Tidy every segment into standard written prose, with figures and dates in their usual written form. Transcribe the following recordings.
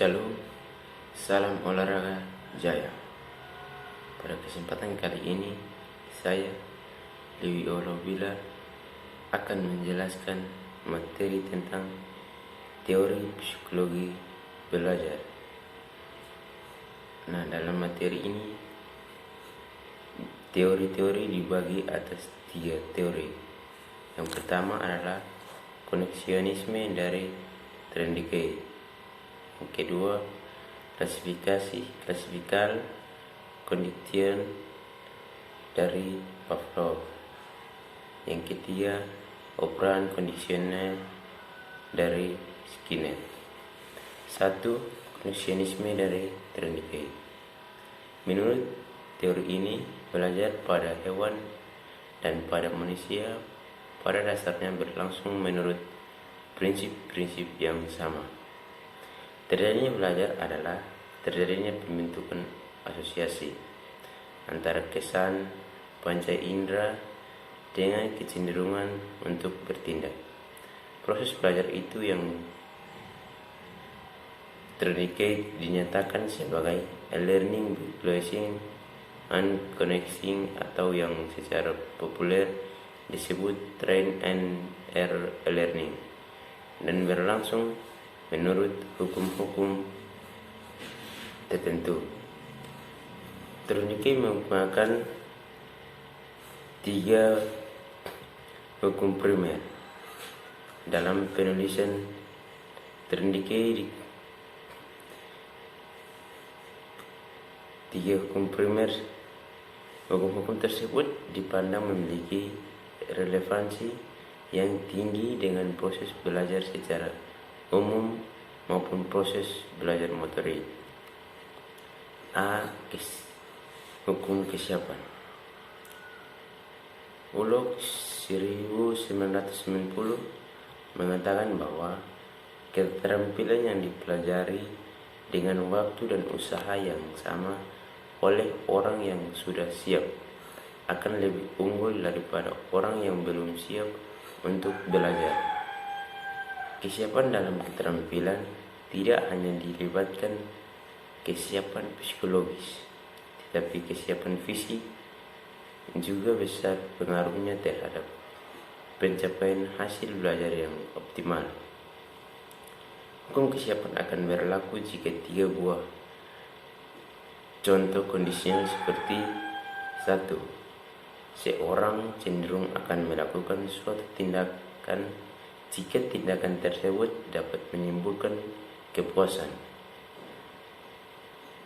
Shalom, salam olahraga jaya. Pada kesempatan kali ini, saya, Lewi Olobila, akan menjelaskan materi tentang teori psikologi belajar. Nah, dalam materi ini, teori-teori dibagi atas 3 teori. Yang pertama adalah koneksionisme dari Trendike. Yang kedua, klasikal condition dari Pavlov. Yang ketiga, operan kondisional dari Skinner. 1. Koneksionisme dari Trendike. Menurut teori ini, belajar pada hewan dan pada manusia pada dasarnya berlangsung menurut prinsip-prinsip yang sama. Terjadinya belajar adalah terjadinya pembentukan asosiasi antara kesan panca indera dengan kecenderungan untuk bertindak. Proses belajar itu yang Trendike dinyatakan sebagai learning by placing and connecting, atau yang secara populer disebut train and error learning, dan berlangsung menurut hukum-hukum tertentu. Trendike menggunakan 3 hukum primer. Dalam penulisan Trendike, 3 hukum primer, hukum-hukum tersebut dipandang memiliki relevansi yang tinggi dengan proses belajar secara umum maupun proses belajar motorik. Hukum kesiapan. Bullock 1990 mengatakan bahwa keterampilan yang dipelajari dengan waktu dan usaha yang sama oleh orang yang sudah siap akan lebih unggul daripada orang yang belum siap untuk belajar. Kesiapan dalam keterampilan tidak hanya dilibatkan kesiapan psikologis, tetapi kesiapan fisik juga besar pengaruhnya terhadap pencapaian hasil belajar yang optimal. Hukum kesiapan akan berlaku jika 3 buah contoh kondisinya seperti: 1. Seorang cenderung akan melakukan suatu tindakan jika tindakan tersebut dapat menimbulkan kepuasan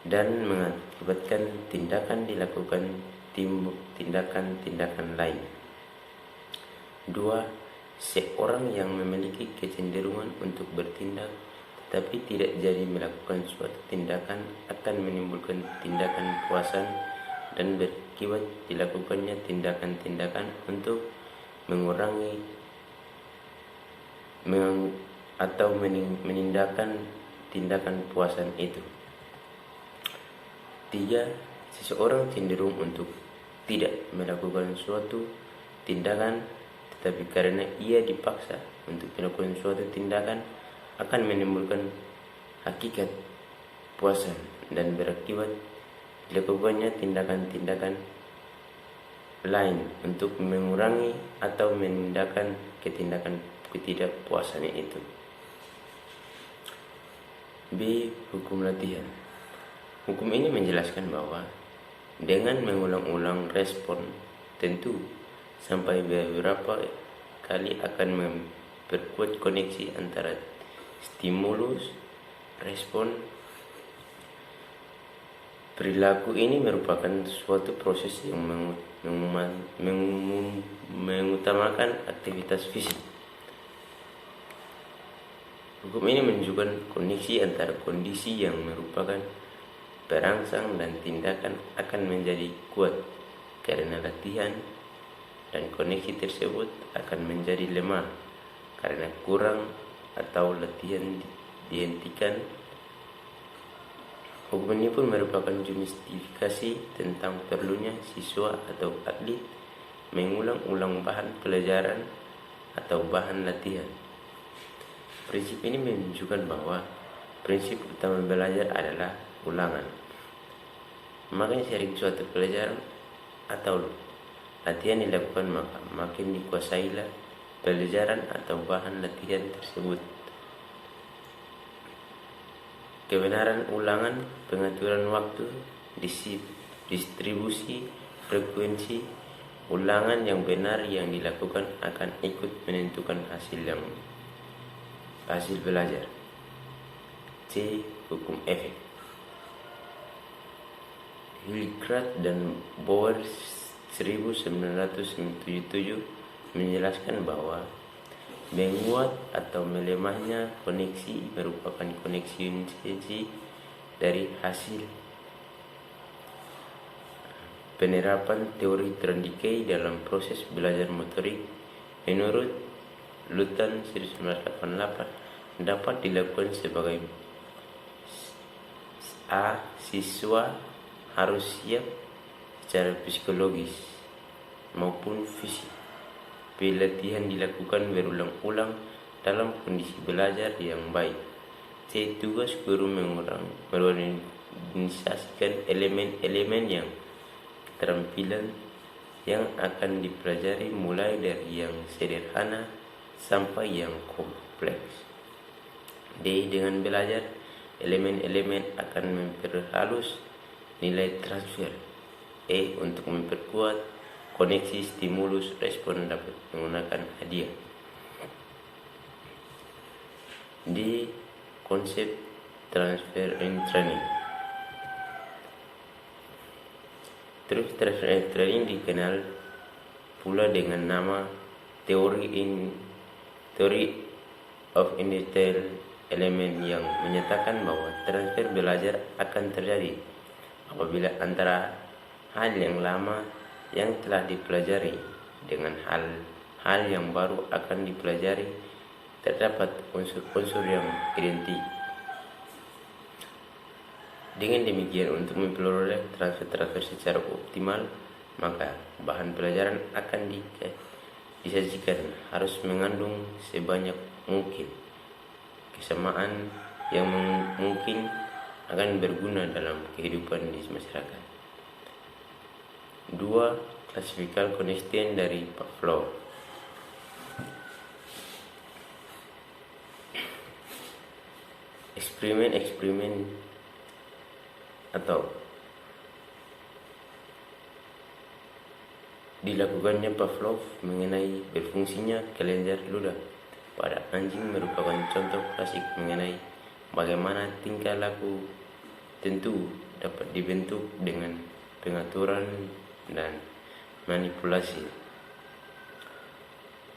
dan mengakibatkan dilakukan tindakan-tindakan lain. 2. Seorang yang memiliki kecenderungan untuk bertindak tetapi tidak jadi melakukan suatu tindakan akan menimbulkan tindakan puasan dan berakibat dilakukannya tindakan-tindakan untuk mengurangi atau menindakkan tindakan puasan itu. 3. Seseorang cenderung untuk tidak melakukan suatu tindakan, tetapi karena ia dipaksa untuk melakukan suatu tindakan akan menimbulkan hakikat puasan dan berakibat dilakukannya tindakan-tindakan lain untuk mengurangi atau menindakkan ketidakpuasan itu. B. Hukum latihan. Hukum ini menjelaskan bahwa dengan mengulang-ulang respon tentu sampai beberapa kali akan memperkuat koneksi antara stimulus, respon. Perilaku ini merupakan suatu proses yang mengutamakan aktivitas fisik. Hukum ini menunjukkan koneksi antara kondisi yang merupakan perangsang dan tindakan akan menjadi kuat karena latihan, dan koneksi tersebut akan menjadi lemah karena kurang atau latihan dihentikan. Hukum ini pun merupakan justifikasi tentang perlunya siswa atau atlet mengulang-ulang bahan pelajaran atau bahan latihan. Prinsip ini menunjukkan bahwa prinsip utama belajar adalah ulangan. Makin sering suatu pelajaran atau latihan dilakukan, maka makin dikuasailah pelajaran atau bahan latihan tersebut. Kebenaran ulangan, pengaturan waktu, distribusi frekuensi ulangan yang benar yang dilakukan akan ikut menentukan hasil belajar. C. Hukum efek. Hilliard dan Bower 1977 menjelaskan bahwa menguat atau melemahnya koneksi merupakan konsekuensi dari hasil penerapan teori Trendike dalam proses belajar motorik. Menurut Luton 1988 dapat dilakukan sebagai A. Siswa harus siap secara psikologis maupun fisik. Pelatihan dilakukan berulang-ulang dalam kondisi belajar yang baik. C. Tugas guru mengorganisasikan elemen-elemen yang keterampilan yang akan dipelajari mulai dari yang sederhana sampai yang kompleks. D. Dengan belajar, elemen-elemen akan memperhalus nilai transfer. E. Untuk memperkuat koneksi stimulus respon dapat menggunakan hadiah. D. Konsep transfer in training. Terus transfer in training dikenal pula dengan nama teori of industrial element yang menyatakan bahwa transfer belajar akan terjadi apabila antara hal yang lama yang telah dipelajari dengan hal yang baru akan dipelajari terdapat unsur-unsur yang identik. Dengan demikian, untuk memperoleh transfer secara optimal, maka bahan pelajaran akan disajikan harus mengandung sebanyak mungkin kesamaan yang mungkin akan berguna dalam kehidupan di masyarakat. 2. Classical conditioning dari Pavlov. Eksperimen atau dilakukannya Pavlov mengenai berfungsinya kelenjar ludah pada anjing merupakan contoh klasik mengenai bagaimana tingkah laku tentu dapat dibentuk dengan pengaturan dan manipulasi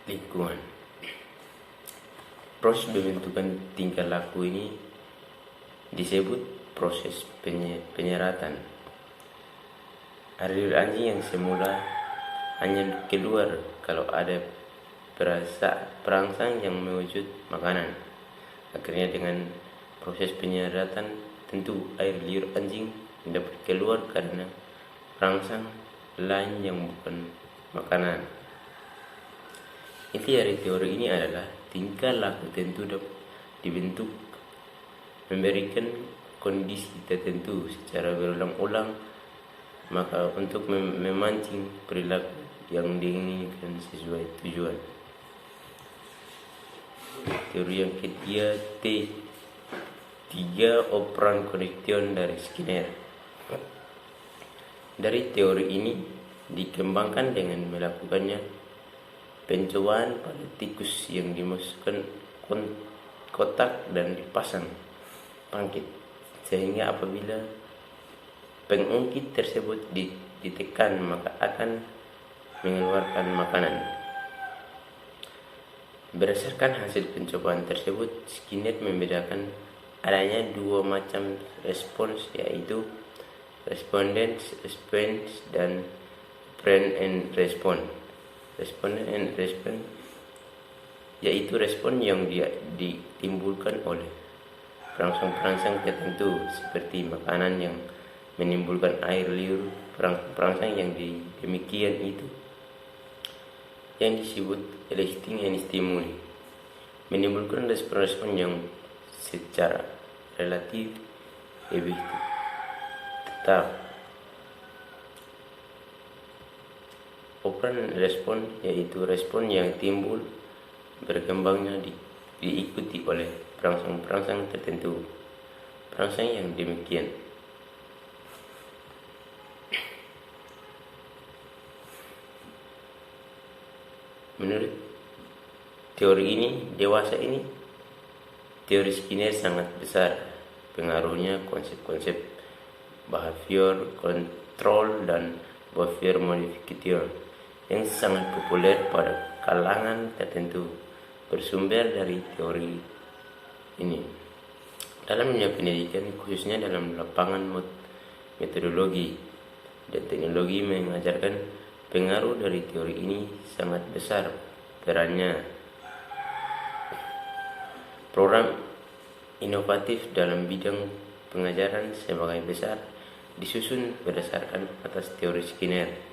lingkungan. Proses pembentukan tingkah laku ini disebut proses penyeratan. Ariel anjing yang semula hanya keluar kalau ada perangsang yang mewujud makanan. Akhirnya dengan proses penyeratan tentu air liur anjing dapat keluar karena perangsang lain yang bukan makanan. Inti dari teori ini adalah tingkah laku tentu dapat dibentuk memberikan kondisi tertentu secara berulang-ulang, maka untuk memancing perilaku yang diinginkan sesuai tujuan. Teori yang ketiga, T3 operant condition dari Skinner. Dari teori ini dikembangkan dengan melakukannya pencobaan pada tikus yang dimasukkan kotak dan dipasang pangkit, sehingga apabila pengungkit tersebut ditekan maka akan mengeluarkan makanan. Berdasarkan hasil pencobaan tersebut, Skinner membedakan adanya dua macam respons, yaitu respondent response dan operant and response. Respondent and response yaitu respon yang ditimbulkan oleh perangsang-perangsang tertentu seperti makanan yang menimbulkan air liur. Perangsang yang demikian itu yang disebut eliciting and stimuli menimbulkan respon-respon yang secara relatif lebih tetap. Operan respon yaitu respon yang timbul berkembangnya diikuti oleh perangsang-perangsang tertentu. Perangsang yang demikian menurut teori Skinner sangat besar pengaruhnya konsep-konsep behavior control dan behavior modification yang sangat populer pada kalangan tertentu bersumber dari teori ini. Dalam dunia pendidikan, khususnya dalam lapangan metodologi dan teknologi mengajarkan, pengaruh dari teori ini sangat besar perannya. Program inovatif dalam bidang pengajaran sebagai besar disusun berdasarkan atas teori Skinner.